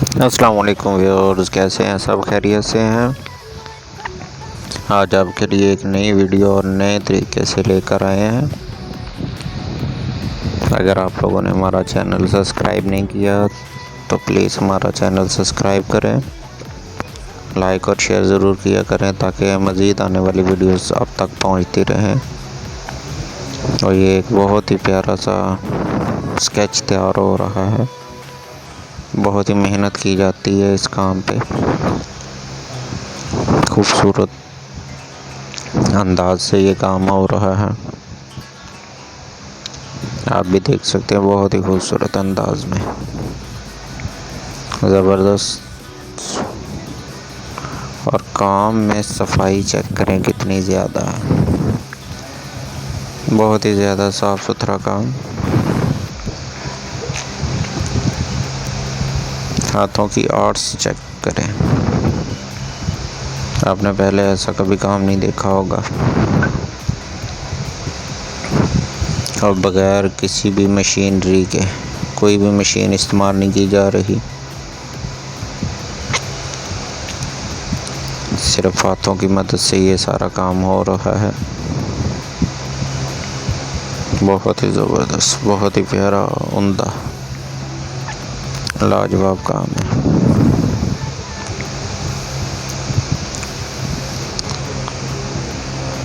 अस्सलाम वालेकुम व्यूअर्स, कैसे हैं सब? खैरियत से हैं। आज आपके लिए एक नई वीडियो और नए तरीके से लेकर आए हैं। अगर आप लोगों ने हमारा चैनल सब्सक्राइब नहीं किया तो प्लीज़ हमारा चैनल सब्सक्राइब करें, लाइक और शेयर ज़रूर किया करें ताकि मज़ीद आने वाली वीडियोस आप तक पहुंचती रहें। और ये एक बहुत ही प्यारा सा स्केच तैयार हो रहा है। बहुत ही मेहनत की जाती है इस काम पे। खूबसूरत अंदाज से ये काम हो रहा है, आप भी देख सकते हैं। बहुत ही खूबसूरत अंदाज में, ज़बरदस्त। और काम में सफाई चेक करें कितनी ज़्यादा है, बहुत ही ज़्यादा साफ़ सुथरा काम। हाथों की आर्ट्स चेक करें, आपने पहले ऐसा कभी काम नहीं देखा होगा। और बगैर किसी भी मशीनरी के, कोई भी मशीन इस्तेमाल नहीं की जा रही, सिर्फ हाथों की मदद से ये सारा काम हो रहा है। बहुत ही ज़बरदस्त, बहुत ही प्यारा, उम्दा, लाजवाब काम है।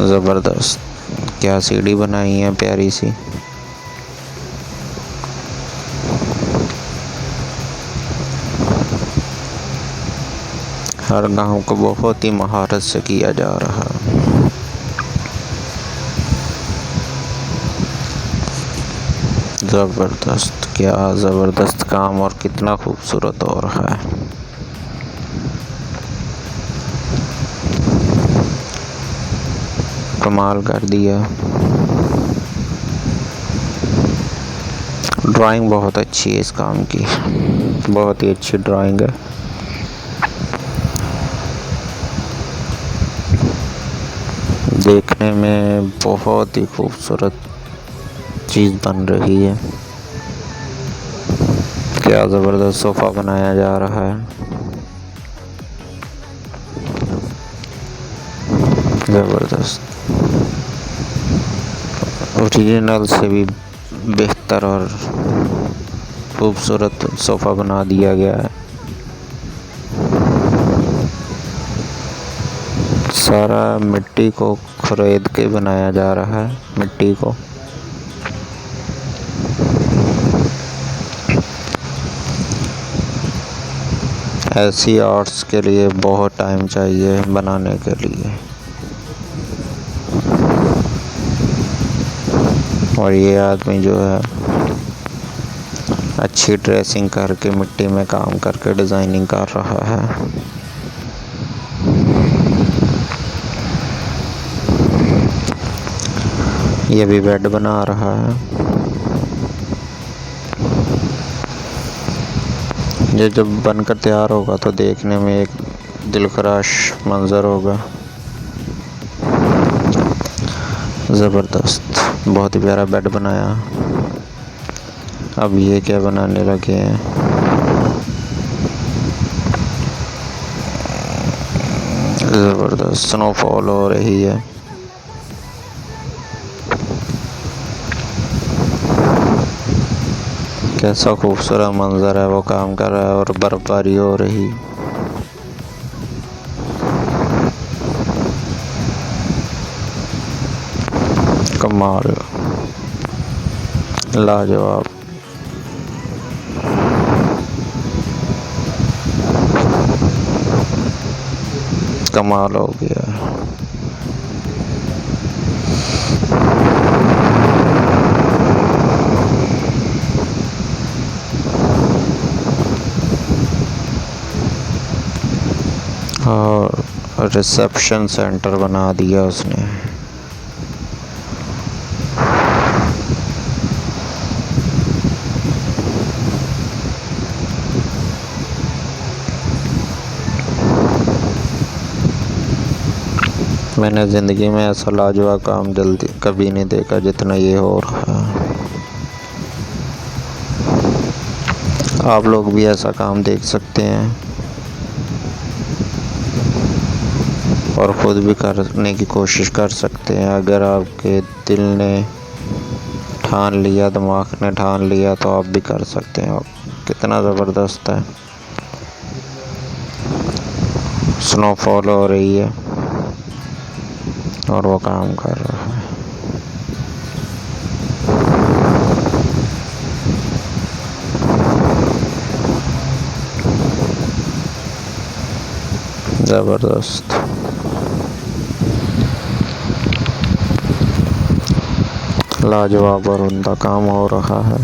ज़बरदस्त, क्या सीढ़ी बनाई है प्यारी सी। हर गांव को बहुत ही महारत से किया जा रहा है। ज़बरदस्त, क्या ज़बरदस्त काम, और कितना खूबसूरत हो रहा है। कमाल कर दिया। ड्राइंग बहुत अच्छी है इस काम की, बहुत ही अच्छी ड्राइंग है। देखने में बहुत ही खूबसूरत चीज़ बन रही है। क्या ज़बरदस्त सोफ़ा बनाया जा रहा है, ज़बरदस्त। ओरिजिनल से भी बेहतर और खूबसूरत सोफ़ा बना दिया गया है। सारा मिट्टी को खरीद के बनाया जा रहा है, मिट्टी को। ऐसी आर्ट्स के लिए बहुत टाइम चाहिए बनाने के लिए। और ये आदमी जो है अच्छी ड्रेसिंग करके मिट्टी में काम करके डिज़ाइनिंग कर रहा है। ये भी बेड बना रहा है। ये जब बनकर तैयार होगा तो देखने में एक दिलखराश मंज़र होगा। ज़बरदस्त, बहुत ही प्यारा बेड बनाया। अब ये क्या बनाने लगे हैं? ज़बरदस्त, स्नोफॉल हो रही है। कैसा खूबसूरत मंजर है, वो काम कर रहा है और बर्फबारी हो रही। कमाल, लाजवाब। कमाल हो गया। और रिसेप्शन सेंटर बना दिया उसने। मैंने ज़िंदगी में ऐसा लाजवाब काम जल्दी कभी नहीं देखा जितना ये हो रहा है। आप लोग भी ऐसा काम देख सकते हैं और ख़ुद भी करने की कोशिश कर सकते हैं। अगर आपके दिल ने ठान लिया, दिमाग ने ठान लिया, तो आप भी कर सकते हैं। कितना ज़बरदस्त है। स्नोफॉल हो रही है और वो काम कर रहा है। ज़बरदस्त। लाजवाब और उम्दा काम हो रहा है।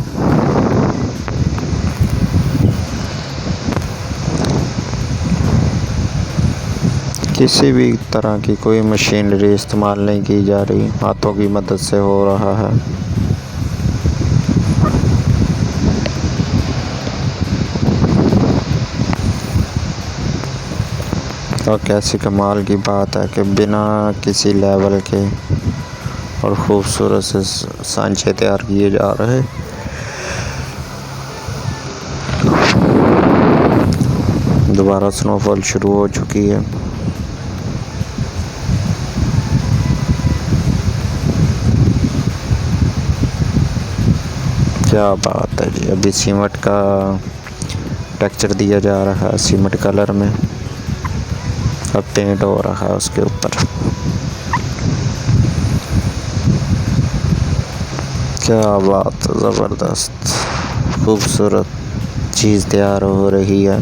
किसी भी तरह की कोई मशीनरी इस्तेमाल नहीं की जा रही, हाथों की मदद से हो रहा है। और कैसी कमाल की बात है कि बिना किसी लेवल के और ख़ूबसूरत से सांचे तैयार किए जा रहे। दोबारा स्नोफॉल शुरू हो चुकी है। क्या बात है जी। अभी सीमेंट का टेक्सचर दिया जा रहा है, सीमेंट कलर में। अब पेंट हो रहा है उसके ऊपर। क्या बात है, ज़बरदस्त खूबसूरत चीज़ तैयार हो रही है।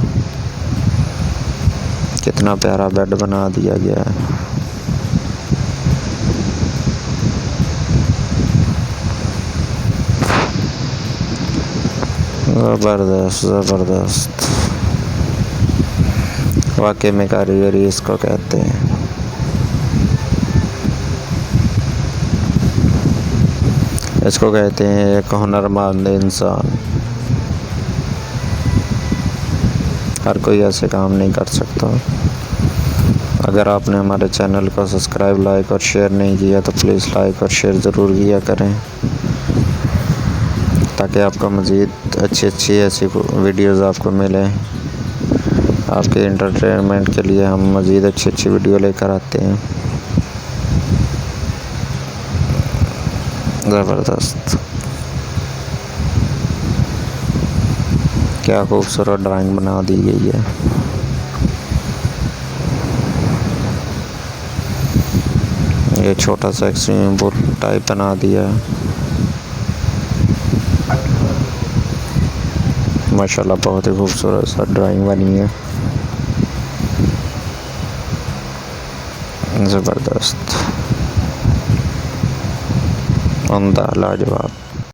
कितना प्यारा बेड बना दिया गया है। ज़बरदस्त ज़बरदस्त। वाकई में कारीगरी इसको कहते हैं। इसको कहते हैं एक हुनरमंद इंसान। हर कोई ऐसे काम नहीं कर सकता। अगर आपने हमारे चैनल को सब्सक्राइब, लाइक और शेयर नहीं किया तो प्लीज़ लाइक और शेयर ज़रूर किया करें, ताकि आपको मज़ीद अच्छी ऐसी वीडियोज़ आपको मिलें। आपके एंटरटेनमेंट के लिए हम मज़ीद अच्छी वीडियो लेकर आते हैं। ज़बरदस्त। क्या खूबसूरत ड्राइंग बना दी गई है। ये छोटा सा स्विमिंग पूल टाइप बना दिया है। माशाल्लाह बहुत ही खूबसूरत सा ड्राइंग बनी है। ज़बरदस्त, उम्दा, लाजवाब।